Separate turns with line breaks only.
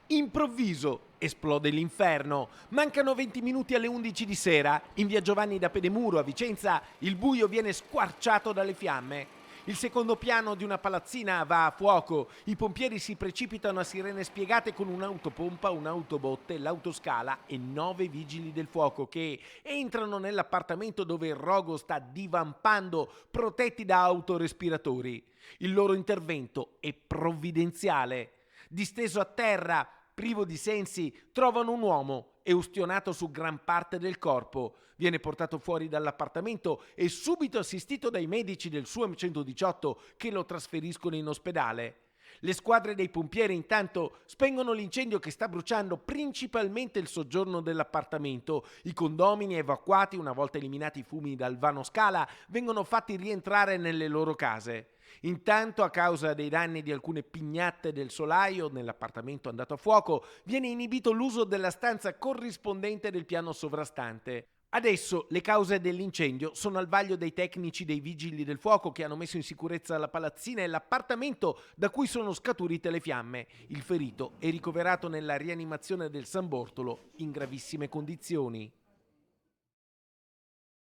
Improvviso, esplode l'inferno. Mancano 20 minuti alle 11 di sera. In via Giovanni da Pedemuro a Vicenza il buio viene squarciato dalle fiamme. Il secondo piano di una palazzina va a fuoco. I pompieri si precipitano a sirene spiegate con un'autopompa, un'autobotte, l'autoscala e 9 vigili del fuoco che entrano nell'appartamento dove il rogo sta divampando, protetti da autorespiratori. Il loro intervento è provvidenziale. Disteso a terra, privo di sensi, trovano un uomo e ustionato su gran parte del corpo. Viene portato fuori dall'appartamento e subito assistito dai medici del SUAM 118 che lo trasferiscono in ospedale. Le squadre dei pompieri intanto spengono l'incendio che sta bruciando principalmente il soggiorno dell'appartamento. I condomini evacuati, una volta eliminati i fumi dal vano scala, vengono fatti rientrare nelle loro case. Intanto, a causa dei danni di alcune pignatte del solaio nell'appartamento andato a fuoco, viene inibito l'uso della stanza corrispondente del piano sovrastante. Adesso le cause dell'incendio sono al vaglio dei tecnici dei vigili del fuoco che hanno messo in sicurezza la palazzina e l'appartamento da cui sono scaturite le fiamme. Il ferito è ricoverato nella rianimazione del San Bortolo in gravissime condizioni.